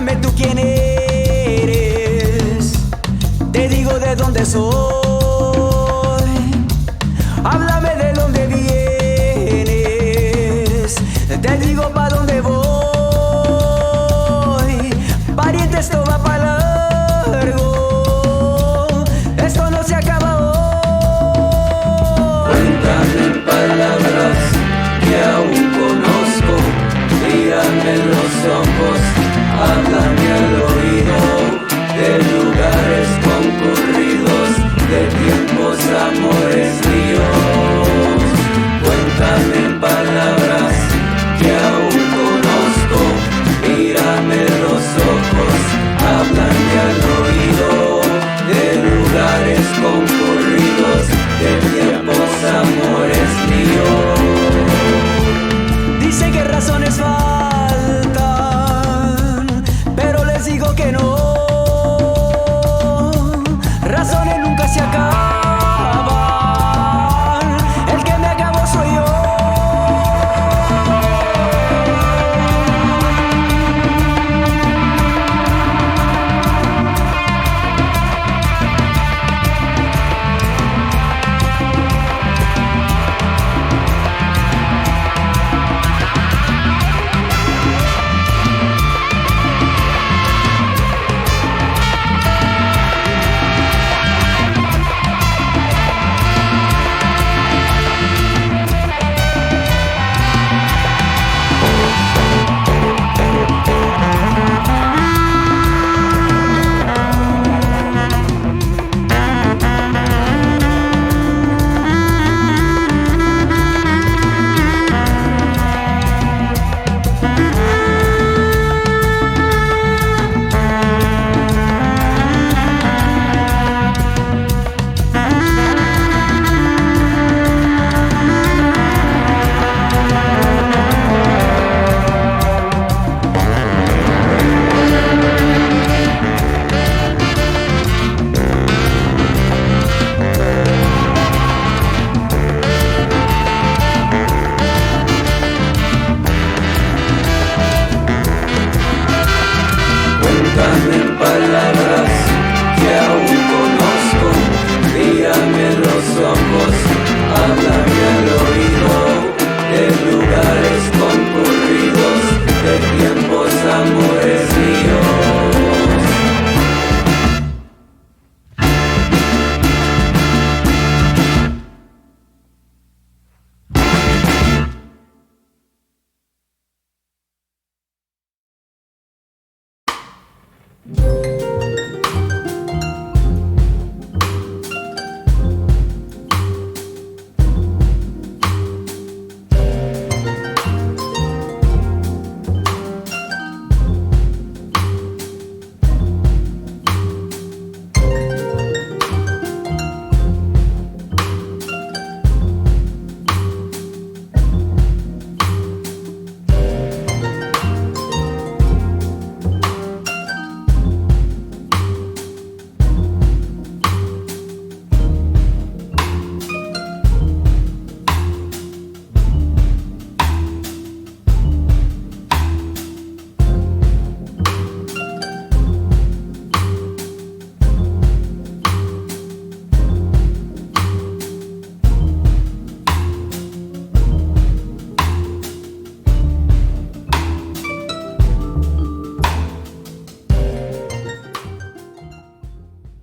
Cuéntame tú quién eres, te digo de dónde soy. Háblame de dónde vienes, te digo pa' dónde voy. Pariente, esto va pa' largo, esto no se acaba hoy. Cuéntame en palabras que aún conozco, mírame en los ojos, háblame al oído, de lugares concurridos, de tiempos, amores míos. Cuéntame en palabras que aún conozco, mírame en los ojos, háblame al oído, de lugares concurridos, de tiempos, amores míos. Dice que razones faltan, pero les digo que no. Razones nunca se acaban, el que me acabó soy yo. Cuéntame en palabras que aún conozco, mírame en los ojos, háblame al oído, de lugares concurridos, de tiempos, amores míos.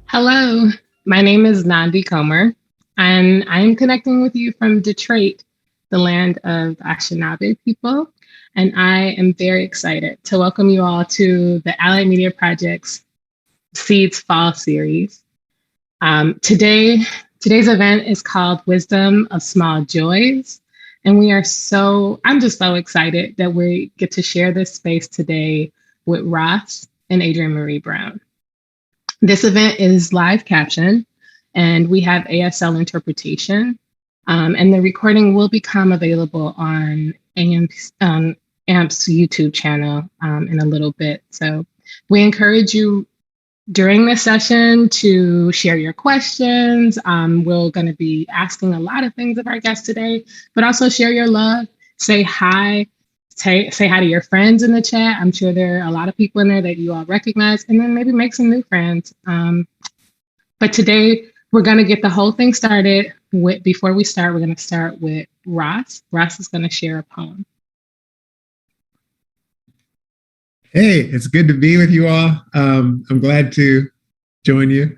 Hello, my name is Nandi Comer, and I'm connecting with you from Detroit, the land of Anishinaabe people. And I am very excited to welcome you all to the Allied Media Project's Seeds Fall series. Today's event is called Wisdom of Small Joys. And I'm just so excited that we get to share this space today with Ross and Adrienne Maree Brown. This event is live captioned, and we have ASL interpretation, and the recording will become available on AMP's YouTube channel in a little bit. So we encourage you during this session to share your questions. We're going to be asking a lot of things of our guests today, but also share your love, say hi, say hi to your friends in the chat. I'm sure there are a lot of people in there that you all recognize, and then maybe make some new friends. But today we're going to get the whole thing started. Before we start, we're going to start with Ross. Ross is going to share a poem. Hey, it's good to be with you all. I'm glad to join you.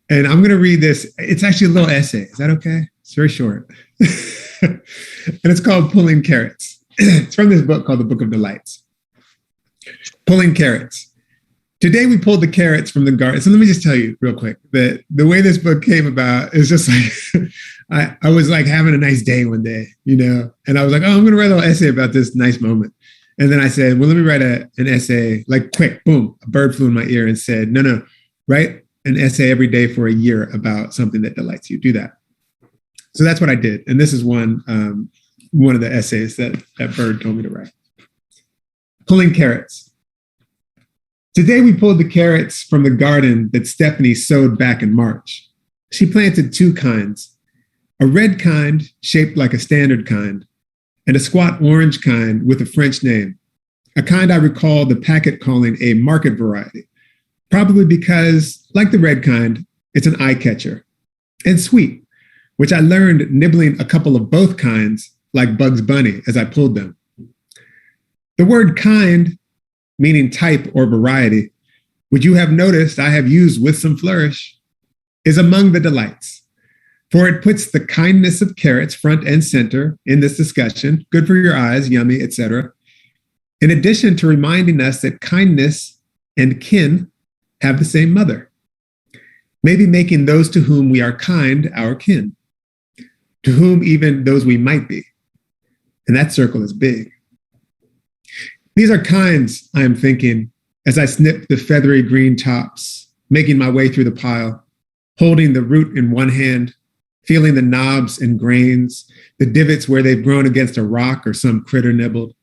And I'm going to read this. It's actually a little essay. Is that okay? It's very short. And it's called Pulling Carrots. It's from this book called The Book of Delights. Pulling Carrots. Today we pulled the carrots from the garden. So let me just tell you real quick that the way this book came about is just like, I was like having a nice day one day, and I was like, oh, I'm going to write a little essay about this nice moment. And then I said, well, let me write an essay, like quick, boom, a bird flew in my ear and said, no, write an essay every day for a year about something that delights you. Do that. So that's what I did. And this is one of the essays that bird told me to write. Pulling carrots. Today we pulled the carrots from the garden that Stephanie sowed back in March. She planted two kinds, a red kind shaped like a standard kind, and a squat orange kind with a French name, a kind I recall the packet calling a market variety, probably because, like the red kind, it's an eye catcher, and sweet, which I learned nibbling a couple of both kinds like Bugs Bunny as I pulled them. The word kind, meaning type or variety, which you have noticed I have used with some flourish, is among the delights. For it puts the kindness of carrots front and center in this discussion, good for your eyes, yummy, etc. In addition to reminding us that kindness and kin have the same mother, maybe making those to whom we are kind our kin, to whom even those we might be. And that circle is big. These are kinds, I am thinking, as I snip the feathery green tops, making my way through the pile, holding the root in one hand, feeling the knobs and grains, the divots where they've grown against a rock or some critter nibbled,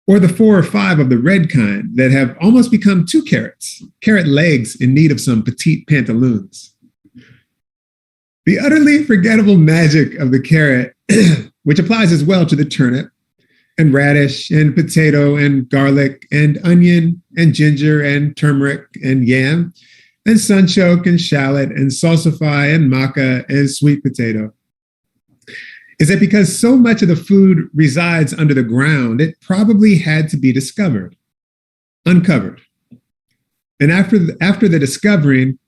or the 4 or 5 of the red kind that have almost become 2 carrots, carrot legs in need of some petite pantaloons. The utterly forgettable magic of the carrot, which applies as well to the turnip and radish and potato and garlic and onion and ginger and turmeric and yam, and sunchoke and shallot and salsify and maca and sweet potato, is that because so much of the food resides under the ground, it probably had to be discovered, uncovered. And after the discovering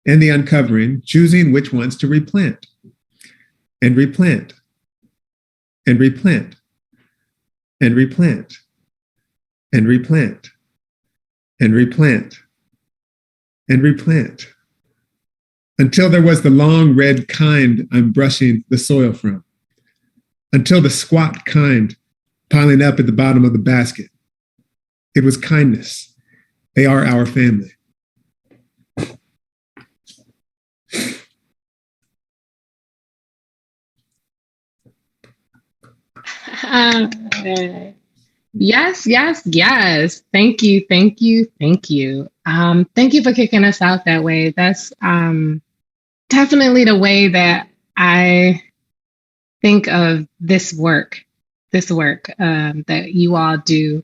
and the uncovering, choosing which ones to replant and replant and replant and replant and replant and replant and replant, until there was the long red kind I'm brushing the soil from, until the squat kind piling up at the bottom of the basket. It was kindness. They are our family. Yes. Thank you. Thank you for kicking us out that way. That's definitely the way that I think of this work that you all do.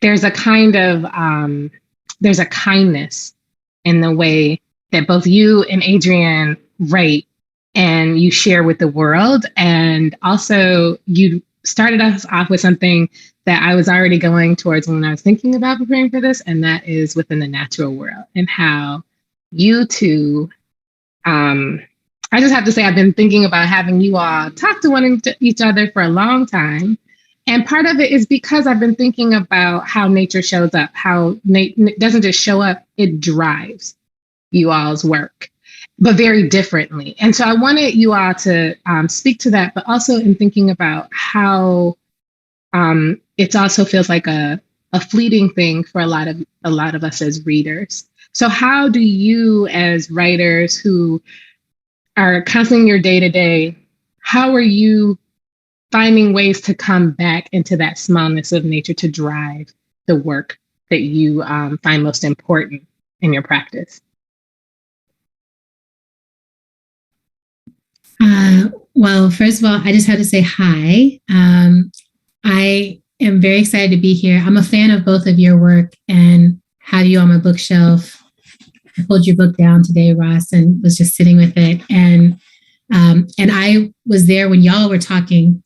There's a kind of, there's a kindness in the way that both you and Adrienne write and you share with the world. And also you started us off with something that I was already going towards when I was thinking about preparing for this, and that is within the natural world and how you two, I just have to say, I've been thinking about having you all talk to each other for a long time. And part of it is because I've been thinking about how nature shows up, how it doesn't just show up, it drives you all's work, but very differently. And so I wanted you all to speak to that, but also in thinking about how it also feels like a fleeting thing for a lot of us as readers. So how do you, as writers who are constantly in your day-to-day, how are you finding ways to come back into that smallness of nature to drive the work that you find most important in your practice? Well, first of all, I just had to say hi. I am very excited to be here. I'm a fan of both of your work and have you on my bookshelf. I pulled your book down today, Ross, and was just sitting with it. And I was there when y'all were talking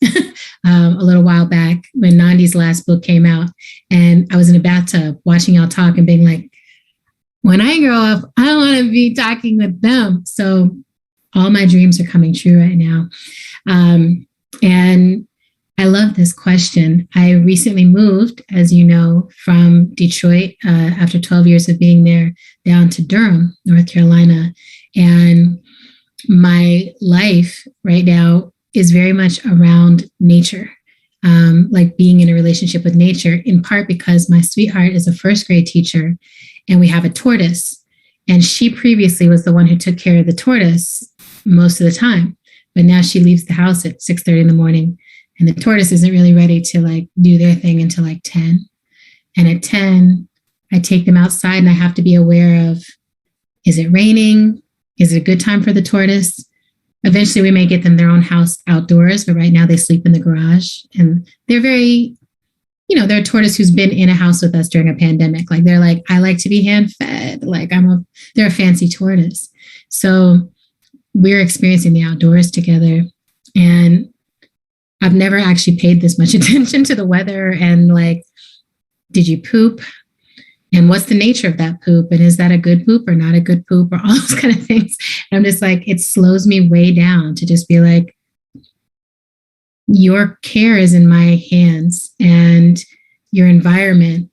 a little while back when Nandi's last book came out. And I was in a bathtub watching y'all talk and being like, when I grow up, I don't want to be talking with them. So all my dreams are coming true right now. And I love this question. I recently moved, as you know, from Detroit after 12 years of being there down to Durham, North Carolina. And my life right now is very much around nature, like being in a relationship with nature, in part because my sweetheart is a first grade teacher and we have a tortoise. And she previously was the one who took care of the tortoise most of the time. But now she leaves the house at 6:30 in the morning. And the tortoise isn't really ready to like do their thing until like 10. And at 10, I take them outside and I have to be aware of, is it raining? Is it a good time for the tortoise? Eventually we may get them their own house outdoors, but right now they sleep in the garage. And they're very, they're a tortoise who's been in a house with us during a pandemic. Like they're like, I like to be hand fed. Like they're a fancy tortoise. So we're experiencing the outdoors together. And I've never actually paid this much attention to the weather and like, did you poop? And what's the nature of that poop? And is that a good poop or not a good poop or all those kind of things? And I'm just like, it slows me way down to just be like, your care is in my hands and your environment.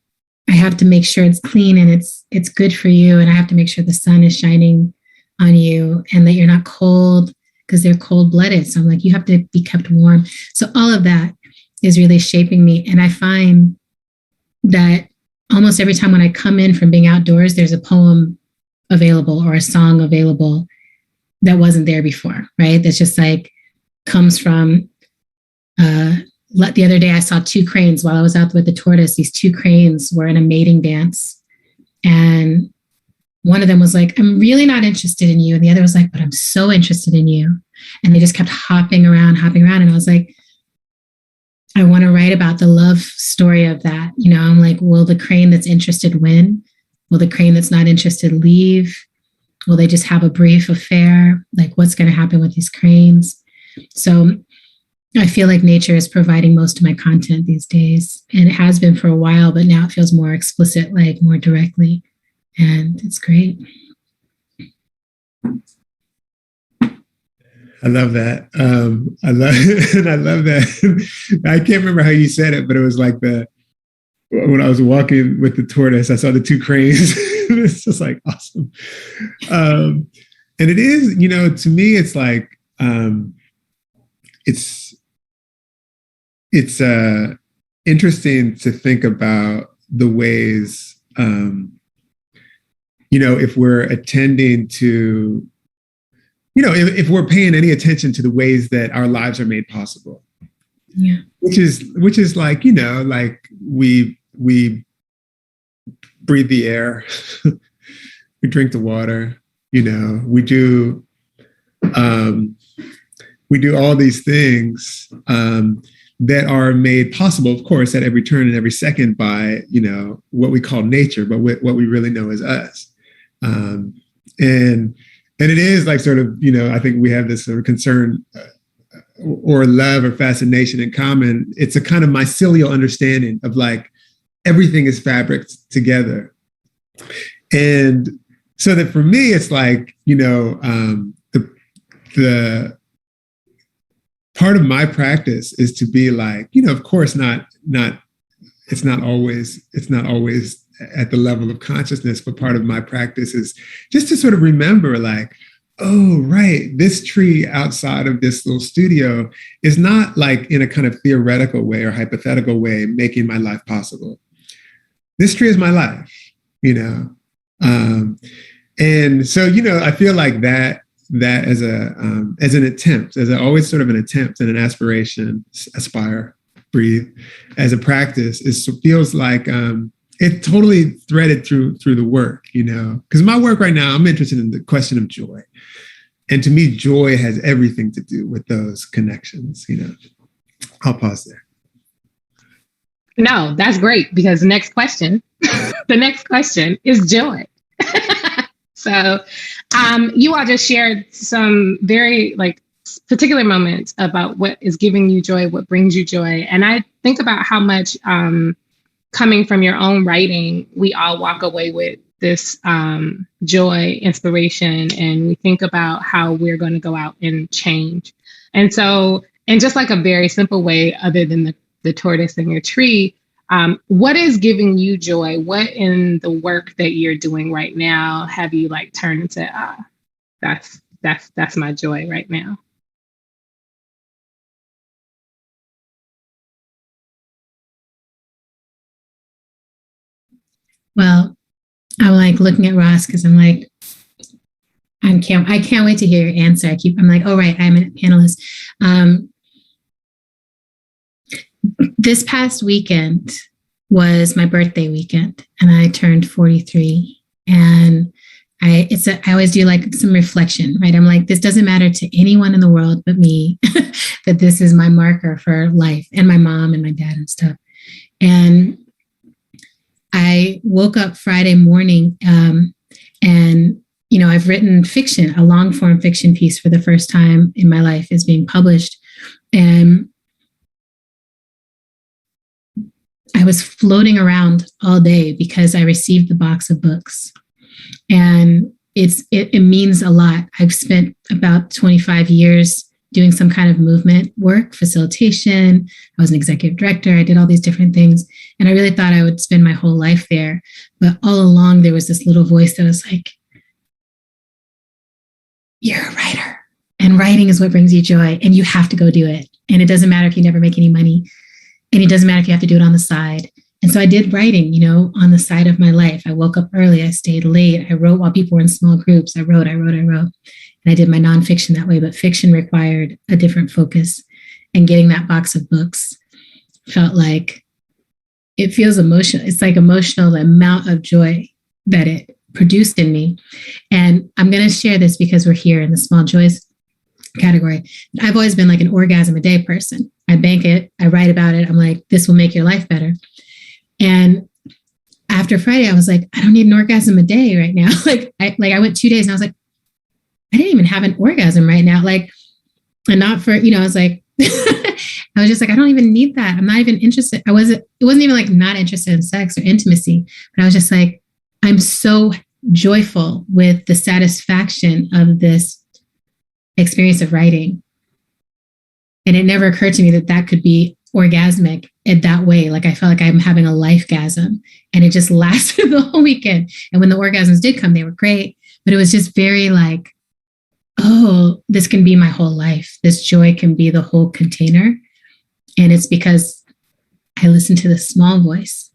I have to make sure it's clean and it's good for you. And I have to make sure the sun is shining on you and that you're not cold, because they're cold-blooded. So I'm like, you have to be kept warm. So all of that is really shaping me. And I find that almost every time when I come in from being outdoors, there's a poem available or a song available that wasn't there before, right? That's just like comes from, the other day I saw two cranes while I was out with the tortoise. These two cranes were in a mating dance. And one of them was like, I'm really not interested in you. And the other was like, but I'm so interested in you. And they just kept hopping around. And I was like, I want to write about the love story of that. I'm like, will the crane that's interested win? Will the crane that's not interested leave? Will they just have a brief affair? Like, what's going to happen with these cranes? So I feel like nature is providing most of my content these days. And it has been for a while, but now it feels more explicit, like more directly. And it's great. I love that. I love that. I can't remember how you said it, but it was like when I was walking with the tortoise, I saw the two cranes. It's just like awesome. And it is, to me, it's like, it's interesting to think about the ways, if we're attending to, if we're paying any attention to the ways that our lives are made possible. Yeah. Which is like, like we breathe the air, we drink the water, we do all these things that are made possible, of course, at every turn and every second by, what we call nature, but what we really know as us. And it is like sort of, I think we have this sort of concern or love or fascination in common. It's a kind of mycelial understanding of like everything is fabric together. And so that for me, it's like, the part of my practice is to be like, of course, it's not always at the level of consciousness, but part of my practice is just to sort of remember like, oh, right, this tree outside of this little studio is not like in a kind of theoretical way or hypothetical way making my life possible. This tree is my life, and so, I feel like that as an attempt, always sort of an attempt and an aspiration, aspire, breathe, as a practice, feels like it totally threaded through the work, because my work right now, I'm interested in the question of joy. And to me, joy has everything to do with those connections, I'll pause there. No, that's great because the next question, the next question is joy. So, you all just shared some very like particular moments about what is giving you joy, what brings you joy. And I think about how much coming from your own writing, we all walk away with this joy, inspiration, and we think about how we're going to go out and change. And so, in just like a very simple way, other than the tortoise and your tree, what is giving you joy? What in the work that you're doing right now have you like turned and said, that's my joy right now? Well, I'm like looking at Ross because I'm like, I can't wait to hear your answer. I'm like, oh, right, I'm a panelist. This past weekend was my birthday weekend, and I turned 43. And I always do like some reflection, right? I'm like, this doesn't matter to anyone in the world but me, that this is my marker for life, and my mom and my dad and stuff. And I woke up Friday morning, and I've written fiction, a long form fiction piece for the first time in my life is being published. And I was floating around all day because I received the box of books, and it means a lot. I've spent about 25 years doing some kind of movement work, facilitation. I was an executive director. I did all these different things, and I really thought I would spend my whole life there. But all along, there was this little voice that was like, you're a writer, and writing is what brings you joy, and you have to go do it. And it doesn't matter if you never make any money, and it doesn't matter if you have to do it on the side. And so I did writing, on the side of my life. I woke up early. I stayed late. I wrote while people were in small groups. I wrote. And I did my nonfiction that way. But fiction required a different focus. And getting that box of books felt like, it feels emotional. It's like emotional, the amount of joy that it produced in me. And I'm going to share this because we're here in the small joys category. I've always been like an orgasm a day person. I bank it. I write about it. I'm like, this will make your life better. And after Friday, I was like, I don't need an orgasm a day right now. I went 2 days and I was like, I didn't even have an orgasm right now. And not for, I was like, I was just like, I don't even need that. I'm not even interested. It wasn't even like not interested in sex or intimacy, but I was just like, I'm so joyful with the satisfaction of this experience of writing. And it never occurred to me that could be orgasmic in that way. Like I felt like I'm having a life-gasm, and it just lasted the whole weekend. And when the orgasms did come, they were great, but it was just very like, oh, this can be my whole life. This joy can be the whole container. And it's because I listened to the small voice,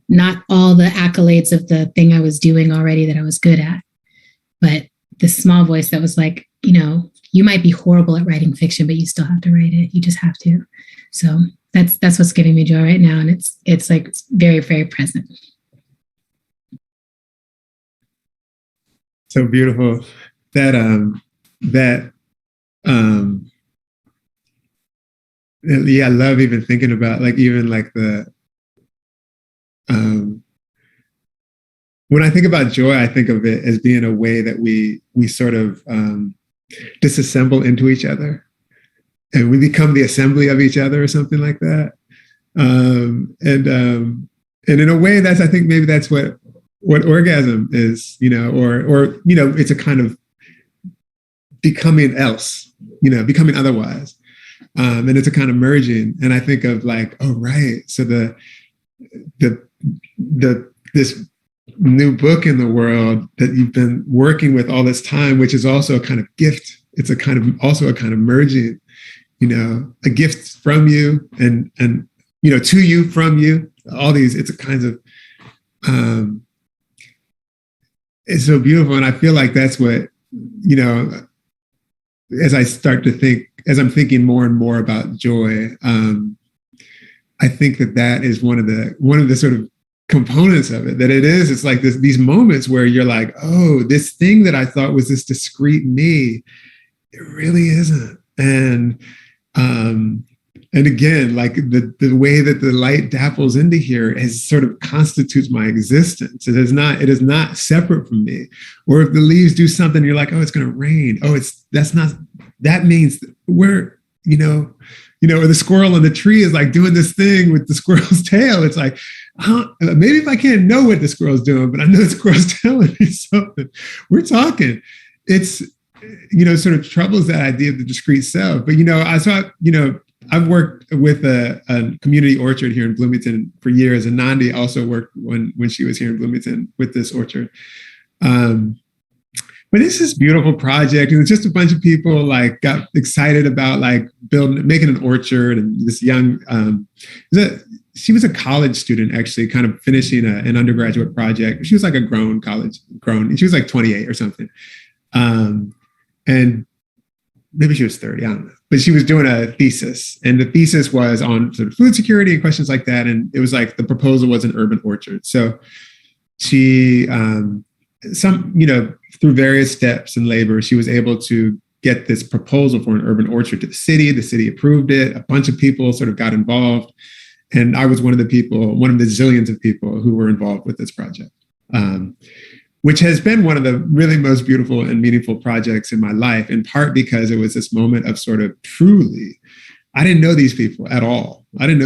not all the accolades of the thing I was doing already that I was good at, but the small voice that was like, you might be horrible at writing fiction, but you still have to write it. You just have to. So that's what's giving me joy right now. And it's like, it's very, very present. So beautiful. I love even thinking about when I think about joy, I think of it as being a way that we sort of disassemble into each other, and we become the assembly of each other or something like that. And in a way, I think maybe that's what orgasm is, or it's a kind of becoming else, becoming otherwise. And it's a kind of merging. And I think of like, oh, right. So this new book in the world that you've been working with all this time, which is also a kind of gift. It's also a kind of merging, a gift from you and to you, from you, all these, it's a kinds of, it's so beautiful. And I feel like that's what, as I start to think, as I'm thinking more and more about joy, I think that is one of the sort of components of it, it's like these moments where you're like, oh, this thing that I thought was this discrete me, it really isn't. And And again, like the way that the light dapples into here is sort of constitutes my existence. It is not separate from me. Or if the leaves do something, you're like, oh, it's going to rain. Oh, that means we're, or the squirrel on the tree is like doing this thing with the squirrel's tail. It's like, maybe if I can't know what the squirrel's doing, but I know the squirrel's telling me something. We're talking. It's, sort of troubles that idea of the discrete self. But, I've worked with a community orchard here in Bloomington for years, and Nandi also worked when she was here in Bloomington with this orchard. But it's this beautiful project, and it's just a bunch of people like got excited about like making an orchard, and this young, she was a college student actually, kind of finishing an undergraduate project. She was like a grown. She was like 28 or something, and maybe she was 30, I don't know. But she was doing a thesis, and the thesis was on sort of food security and questions like that. And it was like the proposal was an urban orchard. So she, through various steps and labor, she was able to get this proposal for an urban orchard to the city. The city approved it. A bunch of people sort of got involved. And I was one of the zillions of people who were involved with this project. Which has been one of the really most beautiful and meaningful projects in my life, in part because it was this moment of sort of truly, I didn't know these people at all. And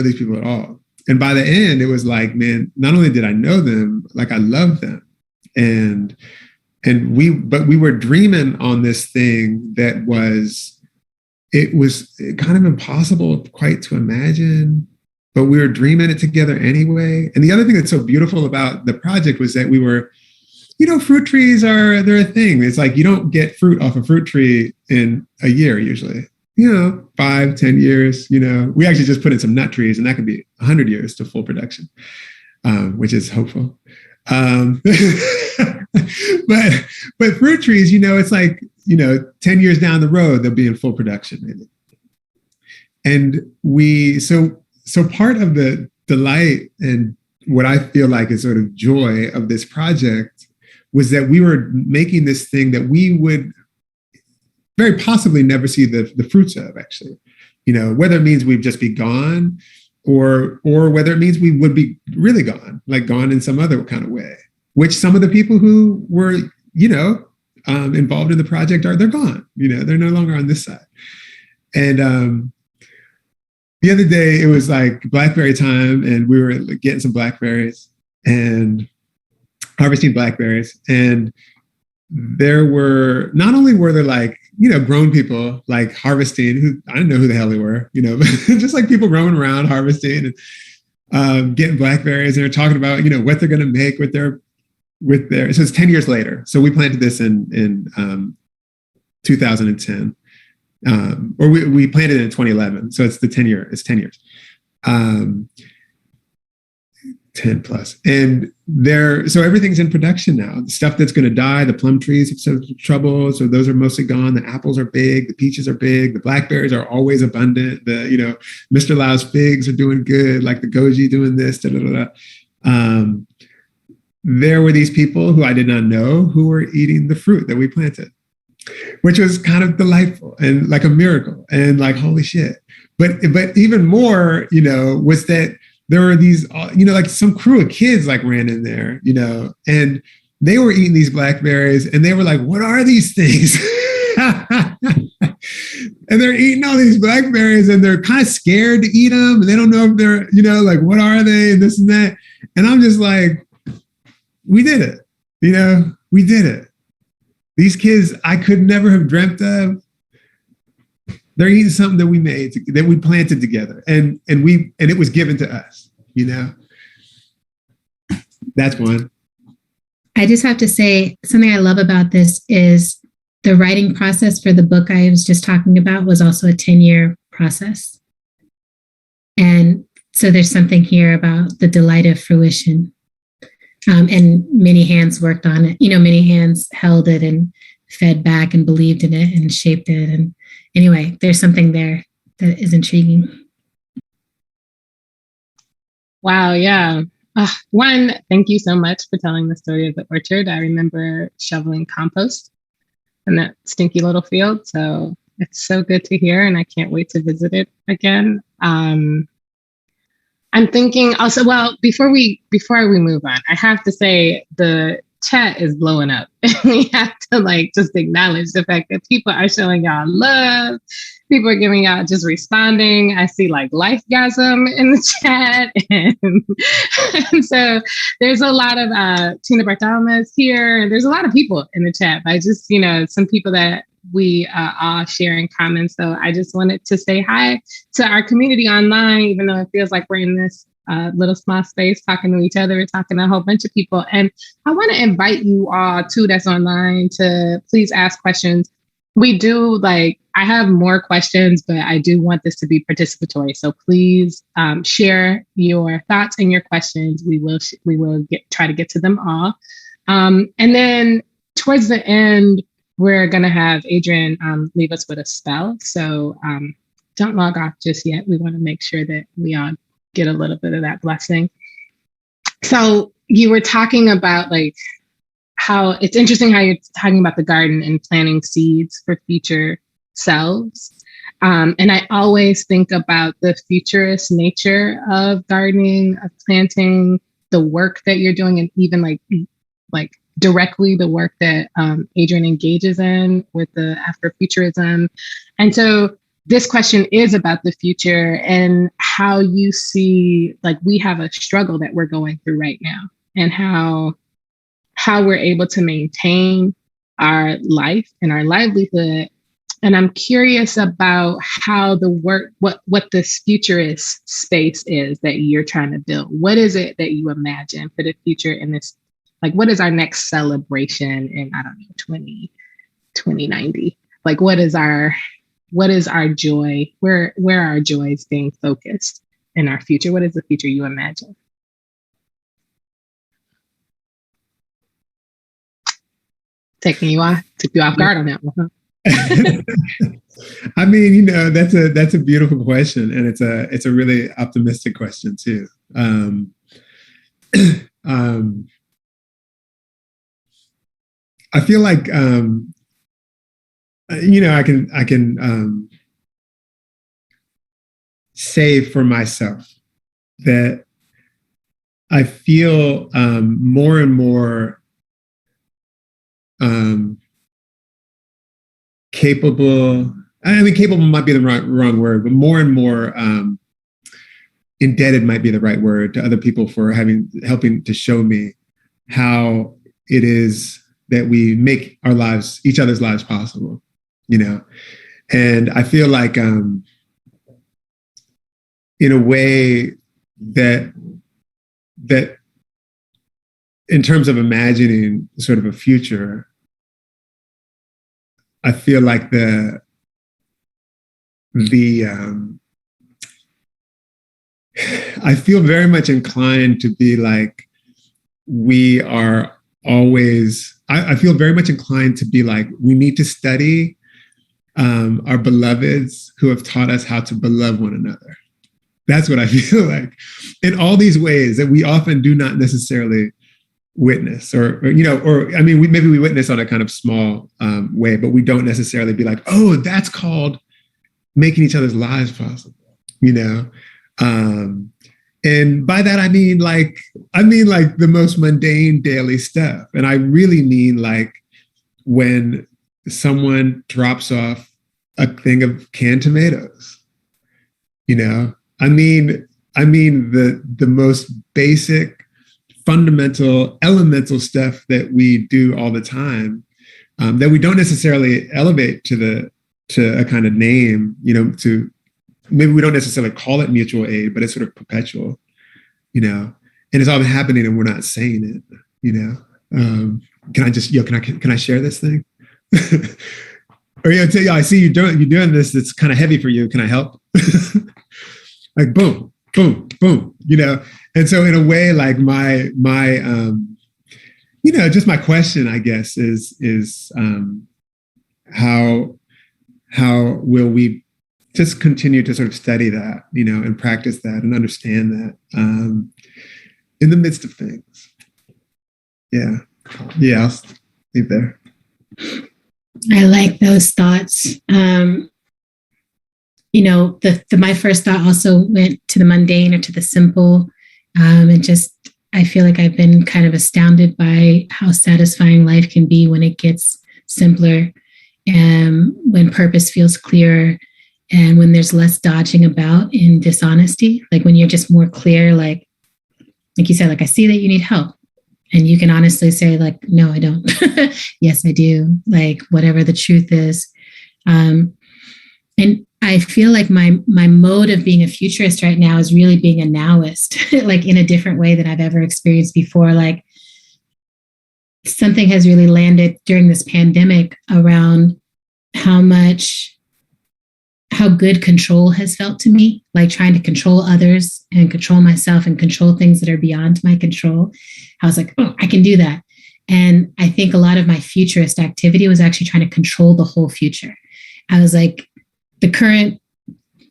by the end, it was like, man, not only did I know them, like I loved them. But we were dreaming on this thing that was kind of impossible quite to imagine, but we were dreaming it together anyway. And the other thing that's so beautiful about the project was that we were, fruit trees they're a thing. It's like you don't get fruit off a fruit tree in a year usually, 5-10 years, we actually just put in some nut trees, and that could be 100 years to full production, which is hopeful. But fruit trees, it's like, 10 years down the road, they'll be in full production maybe. And so part of the delight and what I feel like is sort of joy of this project was that we were making this thing that we would very possibly never see the fruits of, actually. Whether it means we'd just be gone or whether it means we would be really gone, like gone in some other kind of way, which some of the people who were, involved in the project they're gone, they're no longer on this side. And the other day it was like blackberry time, and we were getting some blackberries and harvesting blackberries, and not only were there like, grown people like harvesting who I didn't know who the hell they were, but just like people roaming around harvesting and getting blackberries, and they're talking about, what they're going to make with their, so it's 10 years later. So we planted this in 2010, or we planted it in 2011. So it's 10 years. 10 plus. And so everything's in production now. The stuff that's going to die, the plum trees have some trouble, so those are mostly gone. The apples are big, the peaches are big, the blackberries are always abundant. The, Mr. Lau's figs are doing good, like the goji doing this, there were these people who I did not know who were eating the fruit that we planted, which was kind of delightful and like a miracle and like, holy shit. But even more, was that there were these, like some crew of kids like ran in there, and they were eating these blackberries, and they were like, what are these things? And they're eating all these blackberries, and they're kind of scared to eat them. And they don't know if they're, like, what are they? And this and that. And I'm just like, we did it. We did it. These kids, I could never have dreamt of. They're eating something that we made, that we planted together, and it was given to us, That's one. I just have to say, something I love about this is the writing process for the book I was just talking about was also a 10-year process. And so there's something here about the delight of fruition. And many hands worked on it. Many hands held it and fed back and believed in it and shaped it. And anyway, there's something there that is intriguing. Wow, yeah. One, thank you so much for telling the story of the orchard. I remember shoveling compost in that stinky little field. So It's so good to hear, and I can't wait to visit it again. I'm thinking also, well, before we move on, I have to say the chat is blowing up. We have to like just acknowledge the fact that people are showing y'all love. People are giving y'all just responding. I see like lifegasm in the chat. And so there's a lot of Tina Barthelme's here. There's a lot of people in the chat, but I just, some people that we all share in common. So I just wanted to say hi to our community online, even though it feels like we're in this little small space talking to each other, talking to a whole bunch of people. And I want to invite you all too that's online to please ask questions. We do I have more questions, but I do want this to be participatory. So please share your thoughts and your questions. We will try to get to them all. And then towards the end, we're going to have Adrienne leave us with a spell. So don't log off just yet. We want to make sure that we all get a little bit of that blessing. So you were talking about how it's interesting how you're talking about the garden and planting seeds for future selves. And I always think about the futurist nature of gardening, of planting, the work that you're doing, and even like directly the work that Adrienne engages in with the Afrofuturism. And so this question is about the future and how you see, we have a struggle that we're going through right now, and how we're able to maintain our life and our livelihood. And I'm curious about how the work, what this futurist space is that you're trying to build. What is it that you imagine for the future in this? What is our next celebration in, 2090? What is our joy? Where are our joys being focused in our future? What is the future you imagine? Took you off guard on that one, huh? I mean, that's a beautiful question, and it's a really optimistic question too. I feel like I can say for myself that I feel more and more capable. I mean, capable might be the wrong word, but more and more indebted might be the right word to other people for helping to show me how it is that we make each other's lives possible, And I feel like in a way that in terms of imagining sort of a future, I feel like I feel very much inclined to be like, we are always, I feel very much inclined to be like, we need to study our beloveds who have taught us how to beloved one another. That's what I feel like, in all these ways that we often do not necessarily witness, or maybe we witness on a kind of small way, but we don't necessarily be like, oh, that's called making each other's lives possible, and by that I mean the most mundane daily stuff, and I really mean when someone drops off a thing of canned tomatoes, I mean the most basic, fundamental, elemental stuff that we do all the time, that we don't necessarily elevate to a kind of name, to maybe we don't necessarily call it mutual aid, but it's sort of perpetual, and it's all been happening and we're not saying it, Can I just, can I share this thing? Or tell you, I see you're doing this. It's kind of heavy for you. Can I help? Boom, boom, boom, And so in a way, my just my question, I guess, is how will we just continue to sort of study that, and practice that and understand that in the midst of things. Yeah. I'll leave there. I like those thoughts. my first thought also went to the mundane or to the simple. And just, I feel like I've been kind of astounded by how satisfying life can be when it gets simpler, and when purpose feels clearer, and when there's less dodging about in dishonesty. Like when you're just more clear, like you said, like, I see that you need help. And you can honestly say, like, no, I don't. Yes, I do. Like, whatever the truth is. And I feel like my mode of being a futurist right now is really being a nowist, like in a different way than I've ever experienced before. Like, something has really landed during this pandemic around how good control has felt to me, like trying to control others and control myself and control things that are beyond my control. I was like, oh, I can do that. And I think a lot of my futurist activity was actually trying to control the whole future. I was like, the current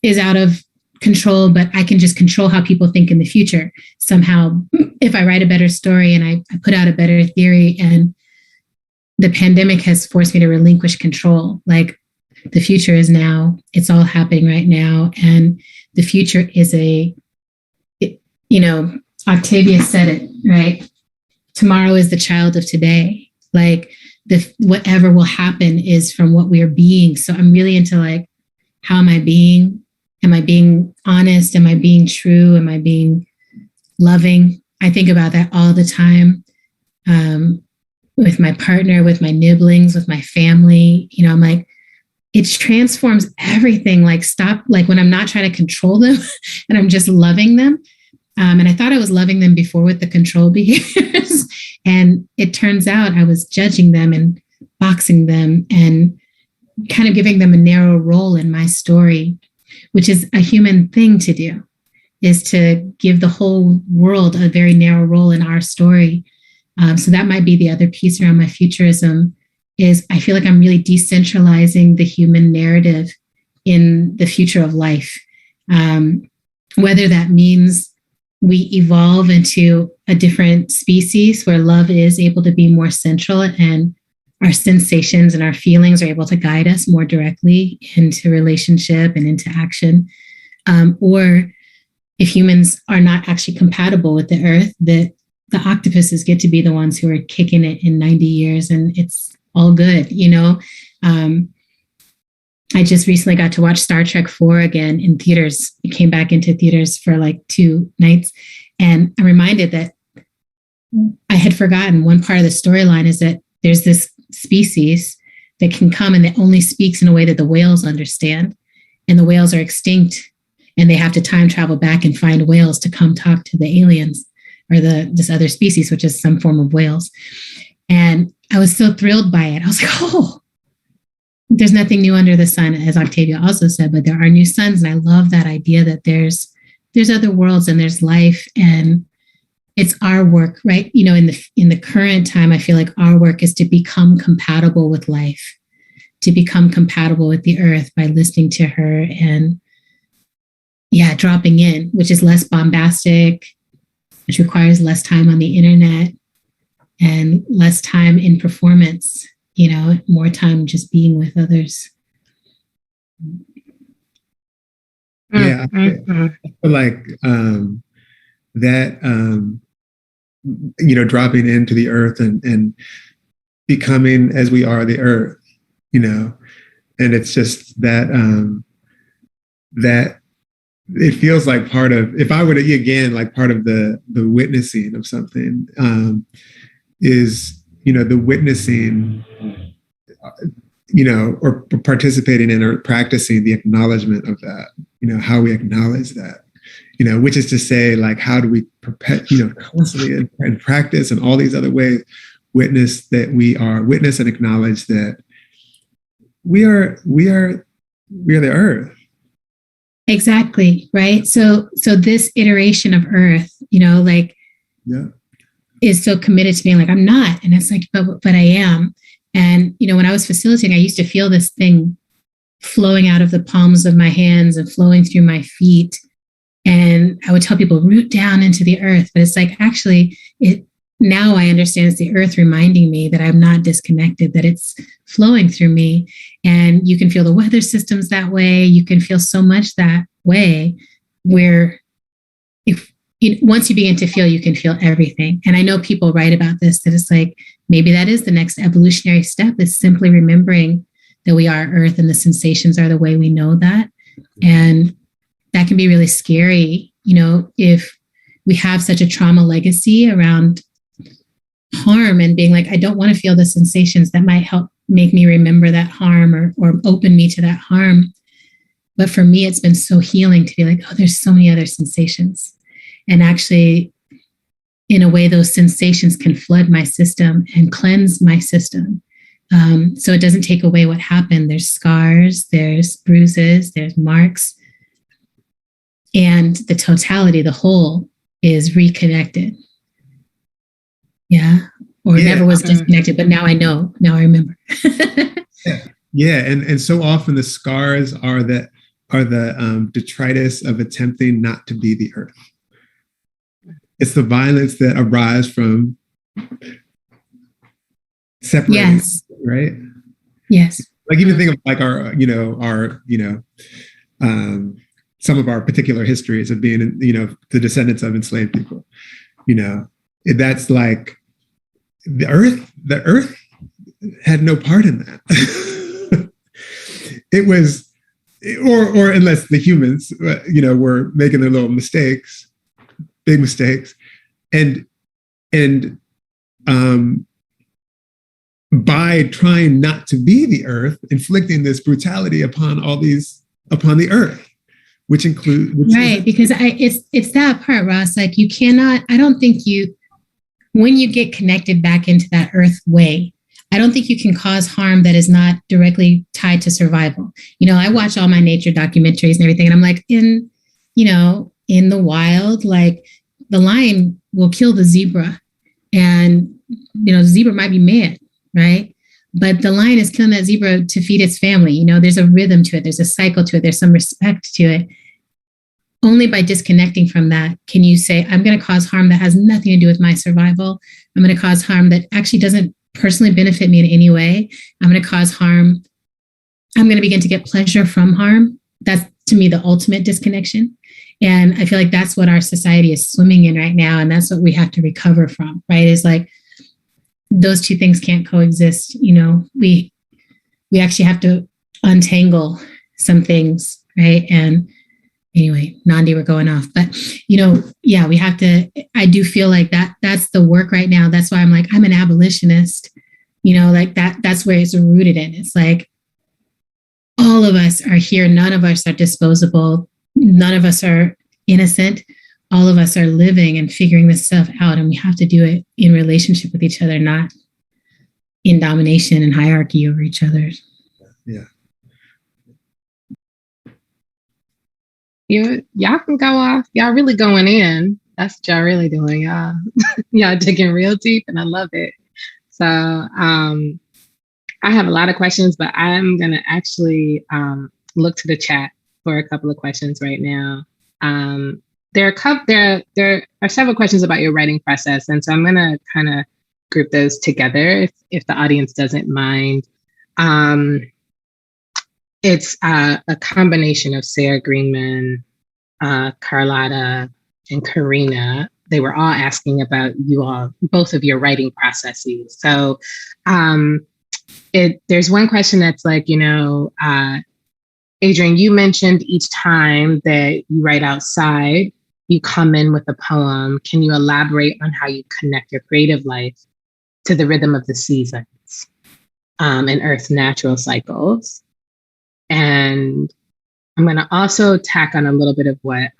is out of control, but I can just control how people think in the future. Somehow, if I write a better story and I put out a better theory, and the pandemic has forced me to relinquish control. Like, the future is now, it's all happening right now. And the future is Octavia said it, right? Tomorrow is the child of today. Like, whatever will happen is from what we are being. So I'm really into, like, how am I being? Am I being honest? Am I being true? Am I being loving? I think about that all the time, with my partner, with my nibblings, with my family. I'm like, it transforms everything. Like, stop, like when I'm not trying to control them and I'm just loving them. And I thought I was loving them before with the control behaviors. And it turns out I was judging them and boxing them and kind of giving them a narrow role in my story, which is a human thing to do, is to give the whole world a very narrow role in our story. So that might be the other piece around my futurism, is I feel like I'm really decentralizing the human narrative in the future of life. Whether that means we evolve into a different species where love is able to be more central and our sensations and our feelings are able to guide us more directly into relationship and into action. Or if humans are not actually compatible with the earth, that the octopuses get to be the ones who are kicking it in 90 years and it's all good, I just recently got to watch Star Trek 4 again in theaters. It came back into theaters for like 2 nights. And I'm reminded that I had forgotten one part of the storyline is that there's this species that can come and that only speaks in a way that the whales understand. And the whales are extinct and they have to time travel back and find whales to come talk to the aliens or this other species, which is some form of whales. And I was so thrilled by it. I was like, oh, there's nothing new under the sun, as Octavia also said, but there are new suns. And I love that idea that there's other worlds and there's life, and it's our work, right? In the current time, I feel like our work is to become compatible with life, to become compatible with the earth by listening to her and dropping in, which is less bombastic, which requires less time on the internet and less time in performance, more time just being with others. Yeah, I feel like that, dropping into the earth and becoming as we are the earth, and it's just that, that it feels like part of, if I were to, again, like part of the witnessing of something, is, the witnessing, or participating in or practicing the acknowledgement of that, how we acknowledge that, which is to say, like, how do we constantly in practice and all these other ways, witness and acknowledge that we are the earth. Exactly. Right. So this iteration of earth, is so committed to being like, I'm not. And it's like, but I am. And, when I was facilitating, I used to feel this thing flowing out of the palms of my hands and flowing through my feet. And I would tell people, root down into the earth. But it's like, actually, now I understand it's the earth reminding me that I'm not disconnected, that it's flowing through me. And you can feel the weather systems that way. You can feel so much that way, where once you begin to feel, you can feel everything. And I know people write about this, that it's like, maybe that is the next evolutionary step, is simply remembering that we are earth and the sensations are the way we know that. And that can be really scary, if we have such a trauma legacy around harm and being like, I don't want to feel the sensations that might help make me remember that harm or open me to that harm. But for me, it's been so healing to be like, oh, there's so many other sensations. And actually, in a way, those sensations can flood my system and cleanse my system. So it doesn't take away what happened. There's scars, there's bruises, there's marks. And the totality, the whole, is reconnected. Yeah. Or never was disconnected, but now I know. Now I remember. Yeah. And so often the scars are the detritus of attempting not to be the earth. It's the violence that arises from separating, yes. Right? Yes. Like even think of like some of our particular histories of being, the descendants of enslaved people. That's like the earth had no part in that. It was, or unless the humans, were making their little mistakes, big mistakes, and by trying not to be the earth, inflicting this brutality upon the earth, which include right, because it's that part, Ross. Like you cannot. I don't think when you get connected back into that earth way, I don't think you can cause harm that is not directly tied to survival. I watch all my nature documentaries and everything, and I'm like, in the wild, like the lion will kill the zebra, and the zebra might be mad, right? But the lion is killing that zebra to feed its family. There's a rhythm to it. There's a cycle to it. There's some respect to it. Only by disconnecting from that can you say, I'm going to cause harm that has nothing to do with my survival. I'm going to cause harm that actually doesn't personally benefit me in any way. I'm going to cause harm. I'm going to begin to get pleasure from harm. That's, to me, the ultimate disconnection. And I feel like that's what our society is swimming in right now. And that's what we have to recover from, right? Is like, those two things can't coexist. We actually have to untangle some things, right? And anyway, Nandi, we're going off, but we have to, I do feel like that's the work right now. That's why I'm like, I'm an abolitionist, like that's where it's rooted in. It's like, all of us are here. None of us are disposable. None of us are innocent. All of us are living and figuring this stuff out, and we have to do it in relationship with each other, not in domination and hierarchy over each other. Yeah. Y'all can go off. Y'all really going in. That's what y'all really doing. Y'all digging real deep, and I love it. So I have a lot of questions, but I'm gonna actually look to the chat for a couple of questions right now. There are several questions about your writing process, and so I'm gonna kind of group those together if the audience doesn't mind. It's a combination of Sarah Greenman, Carlotta, and Karina. They were all asking about both of your writing processes. So there's one question that's like, Adrienne, you mentioned each time that you write outside, you come in with a poem. Can you elaborate on how you connect your creative life to the rhythm of the seasons and Earth's natural cycles? And I'm going to also tack on a little bit of what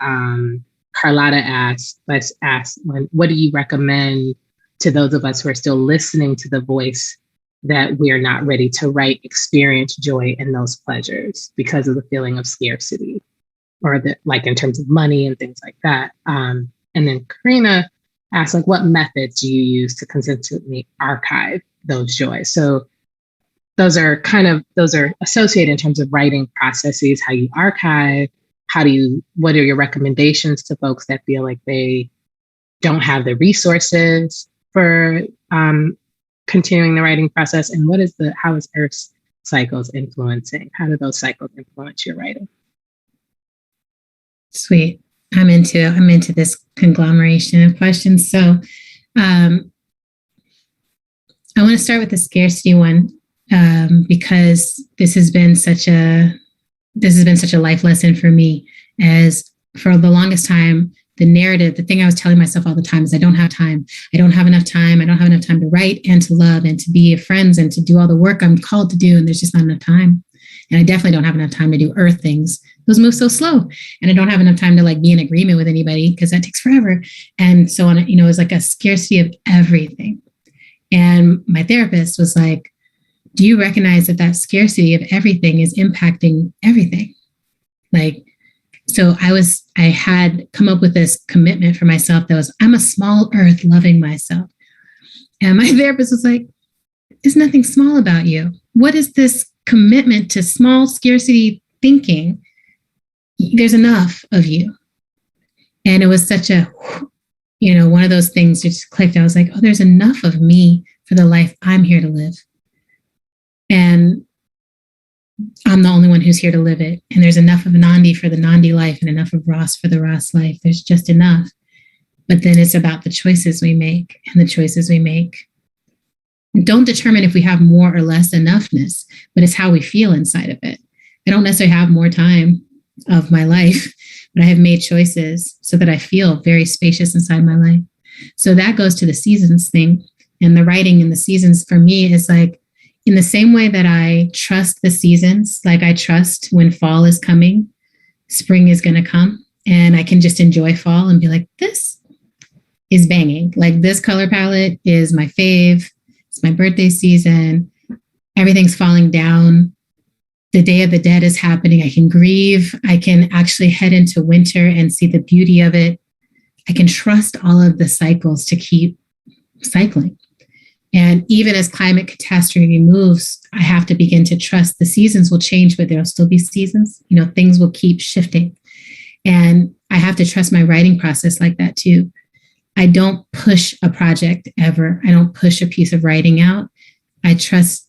Carlotta asked. Let's ask, what do you recommend to those of us who are still listening to the voice that we're not ready to write, experience joy in those pleasures because of the feeling of scarcity, or like in terms of money and things like that? And then Karina asked, like, what methods do you use to consistently archive those joys? So those are associated in terms of writing processes, how you archive, what are your recommendations to folks that feel like they don't have the resources for continuing the writing process, and how is Earth's cycles influencing? How do those cycles influence your writing? Sweet. I'm into this conglomeration of questions. So I want to start with the scarcity one, because this has been such a life lesson for me. As for the longest time, the narrative, the thing I was telling myself all the time is I don't have time. I don't have enough time. I don't have enough time to write and to love and to be friends and to do all the work I'm called to do. And there's just not enough time. And I definitely don't have enough time to do earth things. Those move so slow. And I don't have enough time to like be in agreement with anybody because that takes forever. And so on, it's like a scarcity of everything. And my therapist was like, do you recognize that scarcity of everything is impacting everything? Like, so I had come up with this commitment for myself that was, I'm a small earth loving myself. And my therapist was like, there's nothing small about you. What is this commitment to small scarcity thinking? There's enough of you. And it was such a, one of those things that just clicked. I was like, oh, there's enough of me for the life I'm here to live. And I'm the only one who's here to live it. And there's enough of Nandi for the Nandi life and enough of Ross for the Ross life. There's just enough. But then it's about the choices we make, and the choices we make don't determine if we have more or less enoughness, but it's how we feel inside of it. I don't necessarily have more time of my life, but I have made choices so that I feel very spacious inside my life. So that goes to the seasons thing. And the writing in the seasons for me is like, in the same way that I trust the seasons, like I trust when fall is coming, spring is going to come, and I can just enjoy fall and be like, this is banging. Like this color palette is my fave. It's my birthday season. Everything's falling down. The Day of the Dead is happening. I can grieve. I can actually head into winter and see the beauty of it. I can trust all of the cycles to keep cycling. And even as climate catastrophe moves, I have to begin to trust the seasons will change, but there'll still be seasons. Things will keep shifting. And I have to trust my writing process like that too. I don't push a project ever. I don't push a piece of writing out. I trust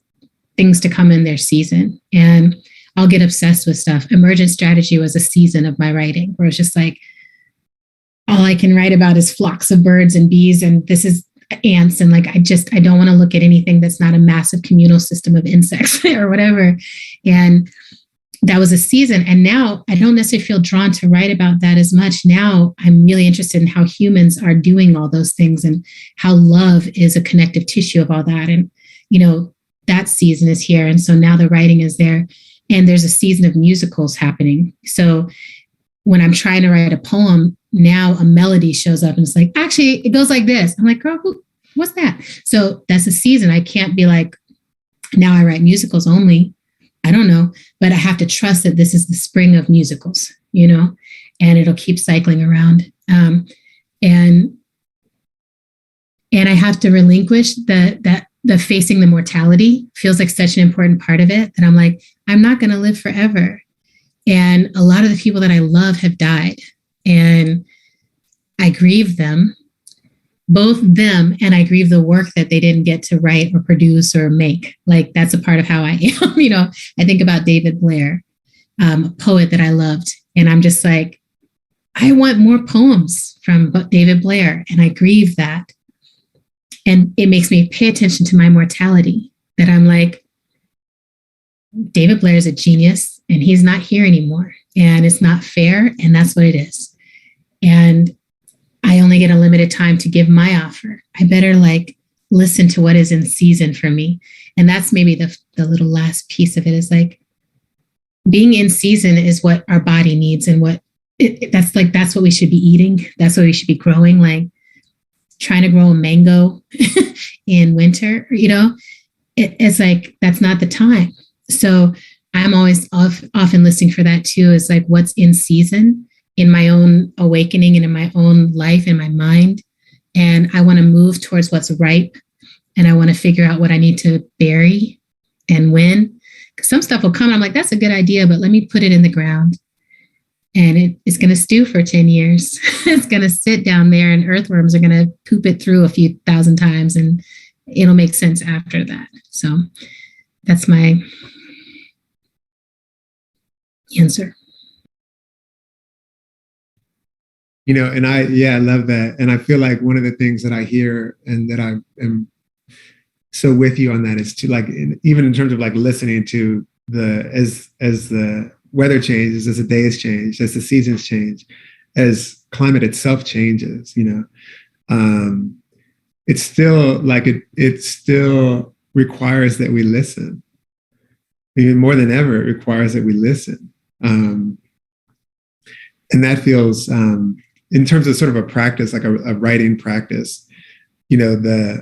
things to come in their season. And I'll get obsessed with stuff. Emergent strategy was a season of my writing where it's just like, all I can write about is flocks of birds and bees. And this is ants. And like, I don't want to look at anything that's not a massive communal system of insects or whatever. And that was a season. And now I don't necessarily feel drawn to write about that as much. Now I'm really interested in how humans are doing all those things and how love is a connective tissue of all that. And, that season is here. And so now the writing is there, and there's a season of musicals happening. So when I'm trying to write a poem, now a melody shows up and it's like, actually, it goes like this. I'm like, girl, what's that? So that's a season. I can't be like, now I write musicals only. I don't know, but I have to trust that this is the spring of musicals, and it'll keep cycling around. And I have to relinquish the facing the mortality feels like such an important part of it that I'm like, I'm not going to live forever. And a lot of the people that I love have died, and I grieve them, both them, and I grieve the work that they didn't get to write or produce or make. Like that's a part of how I am. I think about David Blair, a poet that I loved, and I'm just like, I want more poems from David Blair, and I grieve that. And it makes me pay attention to my mortality, that I'm like, David Blair is a genius and he's not here anymore. And it's not fair. And that's what it is. And I only get a limited time to give my offer. I better listen to what is in season for me. And that's maybe the little last piece of it is like, being in season is what our body needs. And that's what we should be eating. That's what we should be growing. Like trying to grow a mango in winter, it's like, that's not the time. So I'm always often listening for that too, is like what's in season in my own awakening and in my own life, in my mind. And I want to move towards what's ripe. And I want to figure out what I need to bury and when. Because some stuff will come and I'm like, that's a good idea, but let me put it in the ground. and it's going to stew for 10 years. It's going to sit down there, and earthworms are going to poop it through a few thousand times, and it'll make sense after that. So that's my answer. And I love that. And I feel like one of the things that I hear and that I am so with you on that is to like, even in terms of like listening to as the weather changes, as the days change, as the seasons change, as climate itself changes, it's still like it still requires that we listen. Even more than ever, it requires that we listen. And that feels, in terms of sort of a practice, like a writing practice, I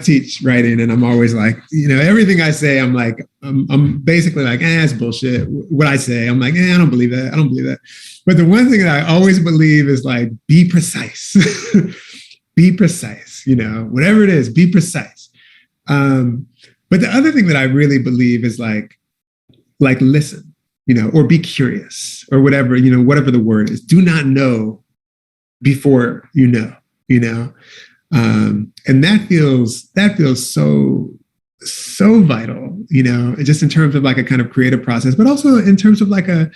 teach writing, and I'm always like, everything I say, I'm like, I'm basically like, it's bullshit. What I say, I'm like, I don't believe that. I don't believe that. But the one thing that I always believe is like, be precise, be precise, whatever it is, be precise. But the other thing that I really believe is like listen, or be curious, or whatever, whatever the word is. Do not know before you know. And that feels so vital, just in terms of like a kind of creative process, but also in terms of like a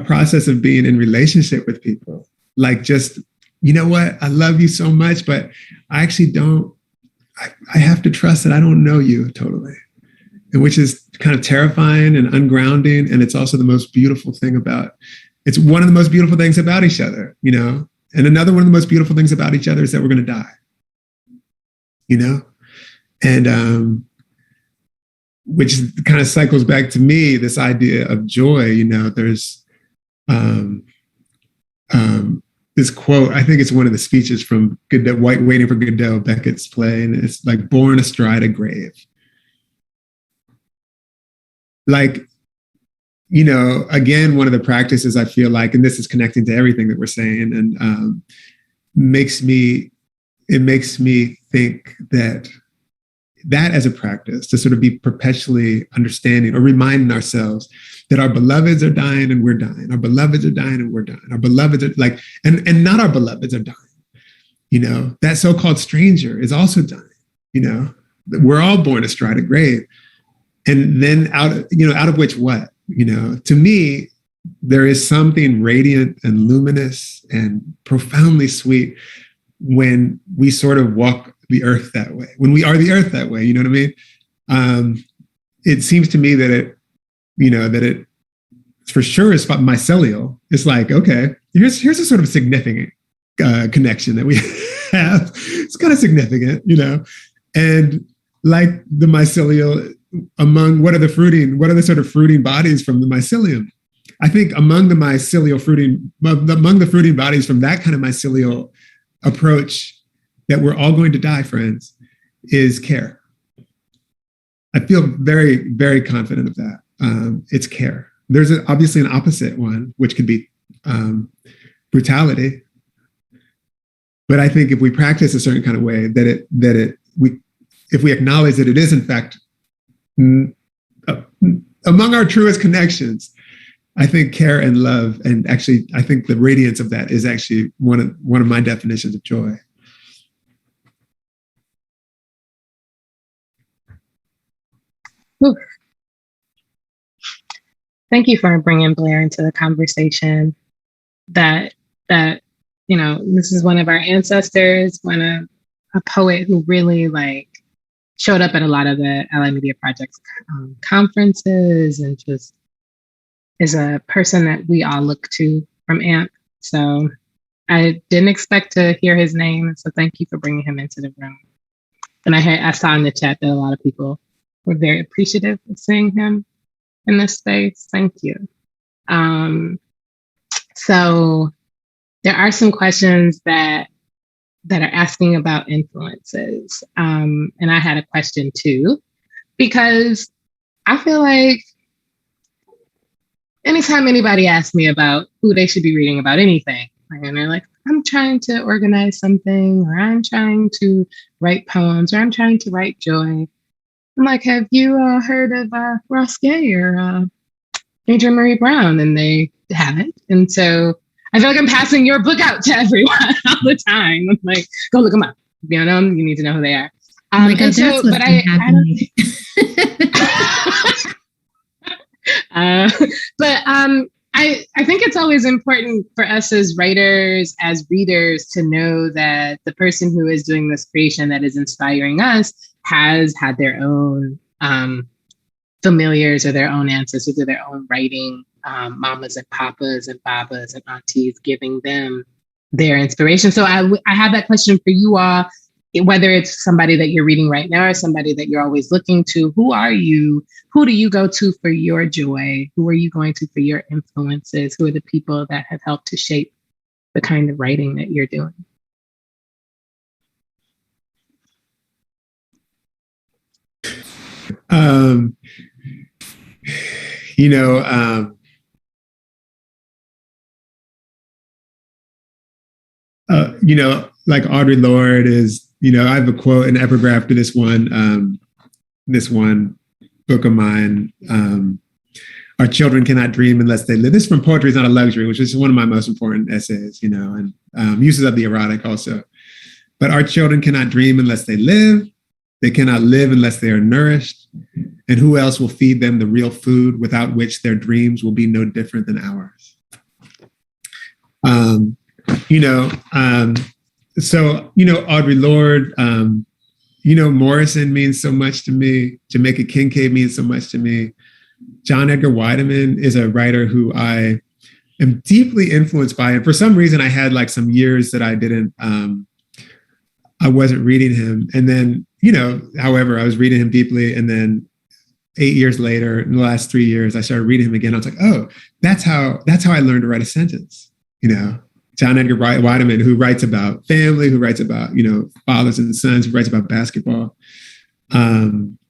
process of being in relationship with people. Like, just, what, I love you so much, but I actually don't, I have to trust that I don't know you totally. And which is kind of terrifying and ungrounding. And it's also the most beautiful thing it's one of the most beautiful things about each other, and another one of the most beautiful things about each other is that we're going to die, and which kind of cycles back to me, this idea of joy. There's this quote, I think it's one of the speeches from Godot, Waiting for Godot, Beckett's play, and it's like, born astride a grave. Like, again, one of the practices I feel like, and this is connecting to everything that we're saying, and makes me think that as a practice, to sort of be perpetually understanding or reminding ourselves that our beloveds are dying and we're dying. Our beloveds are dying and we're dying. Our beloveds are like, and not our beloveds are dying. That so-called stranger is also dying. We're all born astride a grave. And then out of which what? To me, there is something radiant and luminous and profoundly sweet when we sort of walk the earth that way, when we are the earth that way, you know what I mean? It seems to me that it for sure is mycelial. It's like, okay, here's a sort of significant connection that we have. It's kind of significant, and like the mycelial, among what are the sort of fruiting bodies from the mycelium? I think among the fruiting bodies from that kind of mycelial approach, that we're all going to die, friends, is care. I feel very, very confident of that. It's care. There's obviously an opposite one, which could be brutality. But I think if we practice a certain kind of way, if we acknowledge that it is in fact among our truest connections, I think care and love, and actually, I think the radiance of that is actually one of my definitions of joy. Ooh. Thank you for bringing Blair into the conversation. That this is one of our ancestors, a poet who really showed up at a lot of the LA Media Project's conferences, and just is a person that we all look to from AMP. So I didn't expect to hear his name, so thank you for bringing him into the room. And I saw in the chat that a lot of people were very appreciative of seeing him in this space. Thank you. So there are some questions that are asking about influences. And I had a question too, because I feel like anytime anybody asks me about who they should be reading about anything, and they're like, I'm trying to organize something, or I'm trying to write poems, or I'm trying to write joy, I'm like, have you heard of Ross Gay or Adrienne Maree Brown, and they haven't. And so I feel like I'm passing your book out to everyone all the time. I'm like, go look them up. You know, you need to know who they are. But I think it's always important for us as writers, as readers, to know that the person who is doing this creation that is inspiring us has had their own familiars or their own ancestors or their own writing, mamas and papas and babas and aunties giving them their inspiration. So I have that question for you all, whether it's somebody that you're reading right now or somebody that you're always looking to. Who are you? Who do you go to for your joy? Who are you going to for your influences? Who are the people that have helped to shape the kind of writing that you're doing? Like Audre Lorde is, I have a quote, an epigraph to this one book of mine. Our children cannot dream unless they live. This is from Poetry is Not a Luxury, which is one of my most important essays, and uses of the erotic also. But our children cannot dream unless they live. They cannot live unless they are nourished. And who else will feed them the real food without which their dreams will be no different than ours? So, Audre Lorde, Morrison means so much to me. Jamaica Kincaid means so much to me. John Edgar Weideman is a writer who I am deeply influenced by. And for some reason, I had like some years that I wasn't reading him. And then, however, I was reading him deeply. And then 8 years later, in the last 3 years, I started reading him again. I was like, oh, that's how I learned to write a sentence, John Edgar Weideman, who writes about family, who writes about, fathers and sons, who writes about basketball.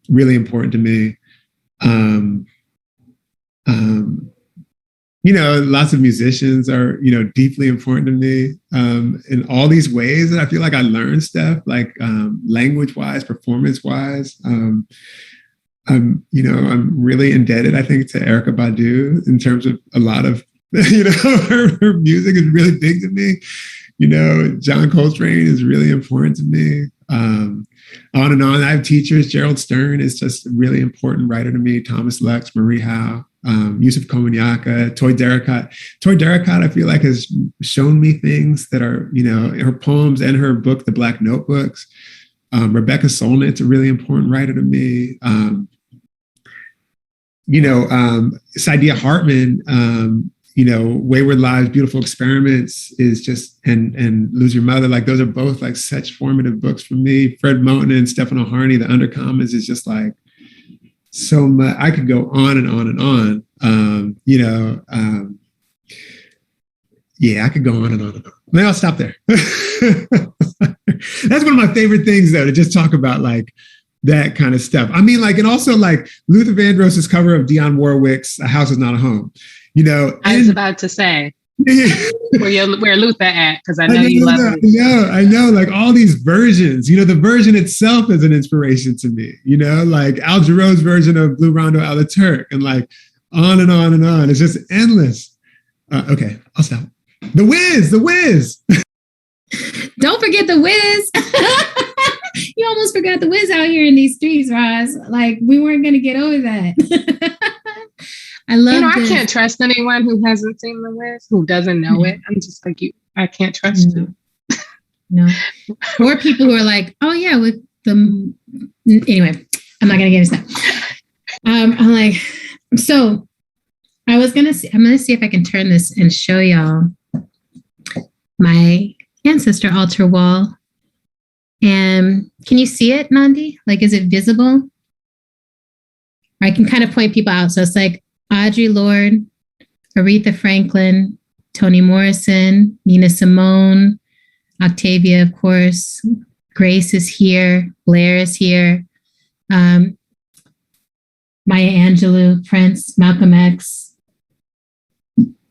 Really important to me. Lots of musicians are, deeply important to me in all these ways. And I feel like I learn stuff like language-wise, performance-wise. I'm really indebted, I think, to Erykah Badu in terms of a lot of, her music is really big to me. John Coltrane is really important to me. On and on. I have teachers. Gerald Stern is just a really important writer to me. Thomas Lux, Marie Howe, Yusuf Komunyakaa, Toy Derricotte. Toy Derricotte, I feel like, has shown me things that are, her poems and her book, The Black Notebooks. Rebecca Solnit's a really important writer to me. Saidiya Hartman, Wayward Lives, Beautiful Experiments is just, and Lose Your Mother, like those are both like such formative books for me. Fred Moten and Stefano Harney, The Undercommons is just like so much. I could go on and on and on. I could go on and on and on. Maybe I'll stop there. That's one of my favorite things, though, to just talk about like that kind of stuff. I mean, like, and also like Luther Vandross's cover of Dionne Warwick's A House Is Not a Home. I was about to say, where Luther at? Because I know you love it. I know, like all these versions, the version itself is an inspiration to me, like Al Jarreau's version of Blue Rondo a la Turk, and like on and on and on. It's just endless. Okay, I'll stop. The Wiz. Don't forget the Wiz. You almost forgot the Wiz out here in these streets, Roz. Like we weren't going to get over that. I love I can't trust anyone who hasn't seen The Wiz, who doesn't know it. I'm just like, I can't trust you. No. Or people who are like, oh yeah, with the, anyway, I'm not going to get into that. I'm like, so I'm going to see if I can turn this and show y'all my ancestor altar wall. And can you see it, Nandi? Like, is it visible? Or I can kind of point people out. So it's like Audre Lorde, Aretha Franklin, Toni Morrison, Nina Simone, Octavia, of course. Grace is here. Blair is here. Maya Angelou, Prince, Malcolm X.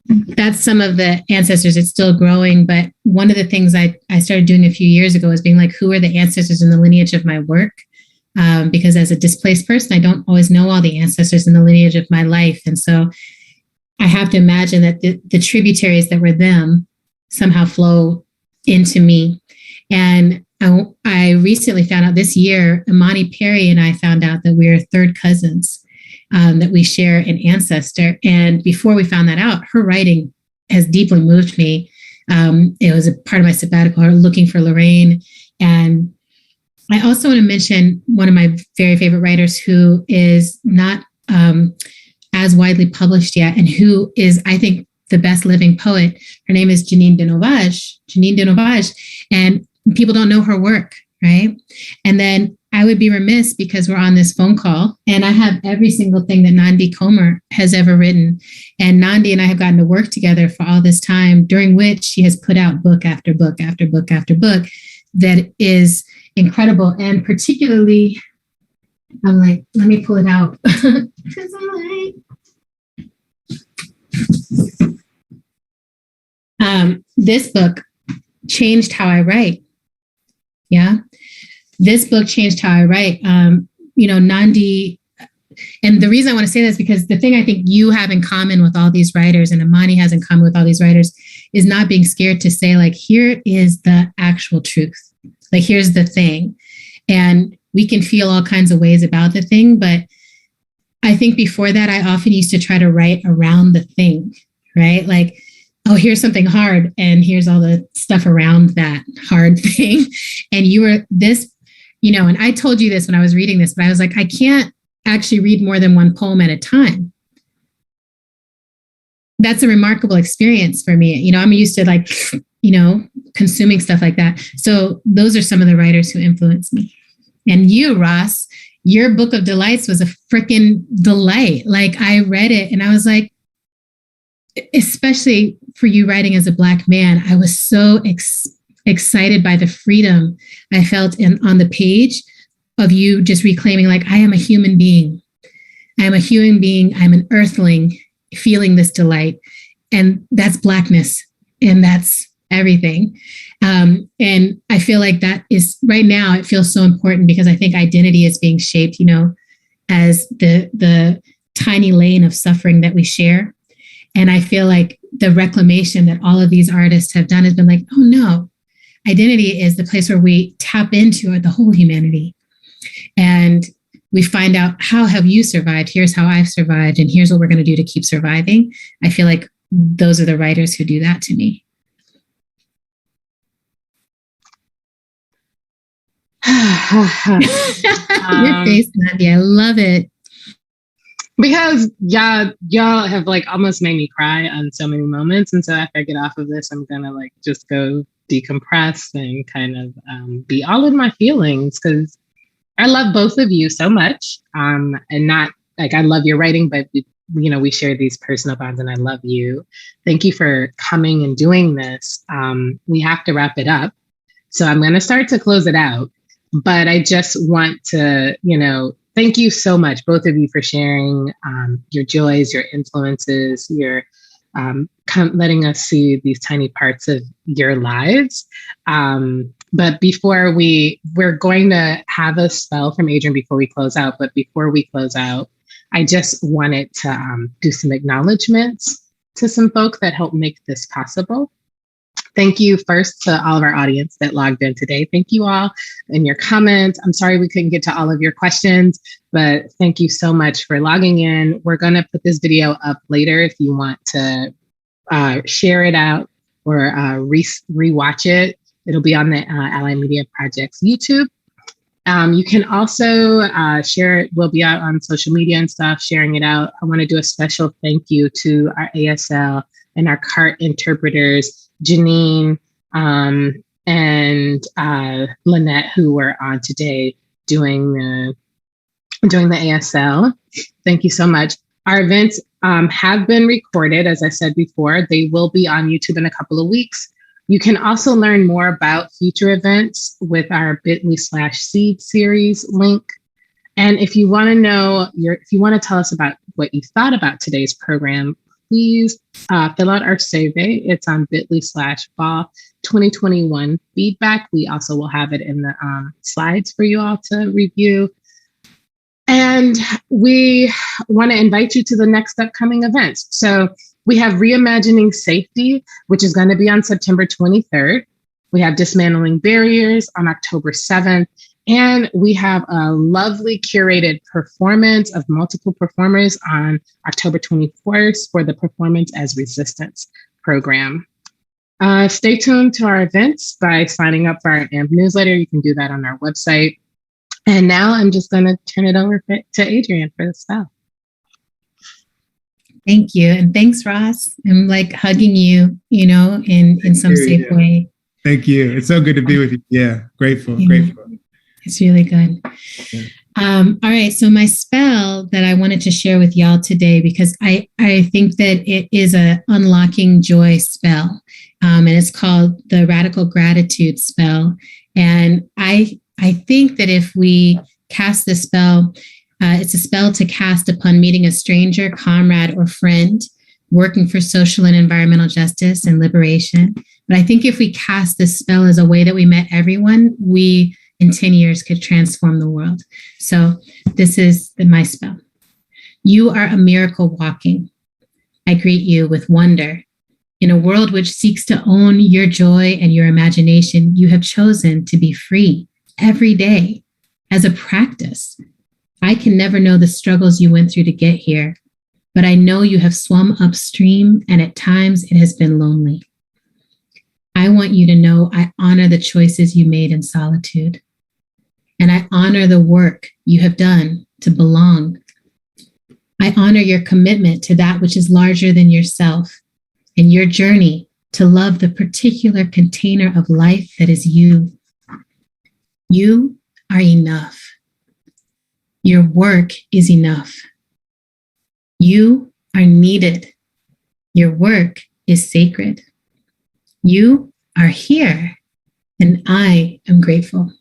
That's some of the ancestors. It's still growing. But one of the things I started doing a few years ago is being like, who are the ancestors in the lineage of my work? Because as a displaced person, I don't always know all the ancestors in the lineage of my life. And so I have to imagine that the tributaries that were them somehow flow into me. And I recently found out this year, Imani Perry and I found out that we're third cousins, that we share an ancestor. And before we found that out, her writing has deeply moved me. It was a part of my sabbatical, her looking for Lorraine. And I also want to mention one of my very favorite writers who is not as widely published yet, and who is, I think, the best living poet. Her name is Janine Denovage, and people don't know her work, right? And then I would be remiss, because we're on this phone call, and I have every single thing that Nandi Comer has ever written. And Nandi and I have gotten to work together for all this time, during which she has put out book after book after book after book that is incredible. And particularly, I'm like, let me pull it out. Because I'm like, this book changed how I write. Yeah. This book changed how I write. Nandi, and the reason I want to say this, because the thing I think you have in common with all these writers, and Imani has in common with all these writers, is not being scared to say, like, here is the actual truth. Like, here's the thing. And we can feel all kinds of ways about the thing, but I think before that, I often used to try to write around the thing, right? Like, oh, here's something hard, and here's all the stuff around that hard thing. And you were this, and I told you this when I was reading this, but I was like, I can't actually read more than one poem at a time. That's a remarkable experience for me. I'm used to consuming stuff like that. So those are some of the writers who influenced me. And you, Ross, your Book of Delights was a freaking delight. Like, I read it and I was like, especially for you writing as a Black man, I was so excited by the freedom I felt on the page of you just reclaiming, like, I am a human being. I am a human being. I'm an earthling feeling this delight. And that's Blackness. And that's everything. And I feel like that is, right now, it feels so important, because I think identity is being shaped, as the tiny lane of suffering that we share. And I feel like the reclamation that all of these artists have done has been like, oh no, identity is the place where we tap into the whole humanity. And we find out, how have you survived? Here's how I've survived. And here's what we're going to do to keep surviving. I feel like those are the writers who do that to me. Your face, Nandi, I love it. Because y'all have like almost made me cry on so many moments. And so after I get off of this, I'm gonna like just go decompress and kind of be all in my feelings, because I love both of you so much. And not like I love your writing, but we share these personal bonds, and I love you. Thank you for coming and doing this. We have to wrap it up. So I'm gonna start to close it out. But I just want to, thank you so much, both of you, for sharing your joys, your influences, your letting us see these tiny parts of your lives. But before we're going to have a spell from Adrienne before we close out. But before we close out, I just wanted to do some acknowledgements to some folks that helped make this possible. Thank you first to all of our audience that logged in today. Thank you all and your comments. I'm sorry we couldn't get to all of your questions, but thank you so much for logging in. We're going to put this video up later if you want to share it out or rewatch it. It'll be on the Ally Media Project's YouTube. You can also share it. We'll be out on social media and stuff, sharing it out. I want to do a special thank you to our ASL and our CART interpreters, Janine and Lynette, who were on today doing the ASL. Thank you so much. Our events have been recorded, as I said before. They will be on YouTube in a couple of weeks. You can also learn more about future events with our bit.ly/seed series link. And if you want to know, if you want to tell us about what you thought about today's program, please fill out our survey. It's on bit.ly/fall 2021 feedback. We also will have it in the slides for you all to review. And And we want to invite you to the next upcoming events. So we have Reimagining Safety, which is going to be on September 23rd. We have Dismantling Barriers on October 7th. And we have a lovely curated performance of multiple performers on October 21st for the Performance as Resistance program. Stay tuned to our events by signing up for our AMP newsletter. You can do that on our website. And now I'm just going to turn it over to Adrienne for the spell. Thank you. And thanks, Ross. I'm like hugging you, in some safe way. Thank you. It's so good to be with you. Yeah. Grateful. It's really good. Yeah. All right. So my spell that I wanted to share with y'all today, because I think that it is a unlocking joy spell. And it's called the Radical Gratitude spell. And I think that if we cast the spell, it's a spell to cast upon meeting a stranger, comrade, or friend working for social and environmental justice and liberation. But I think if we cast this spell as a way that we met everyone, we in 10 years could transform the world. So this is my spell. You are a miracle walking. I greet you with wonder. In a world which seeks to own your joy and your imagination, you have chosen to be free every day as a practice. I can never know the struggles you went through to get here, but I know you have swum upstream and at times it has been lonely. I want you to know I honor the choices you made in solitude, and I honor the work you have done to belong. I honor your commitment to that which is larger than yourself and your journey to love the particular container of life that is you. You are enough. Your work is enough. You are needed. Your work is sacred. You are here, and I am grateful.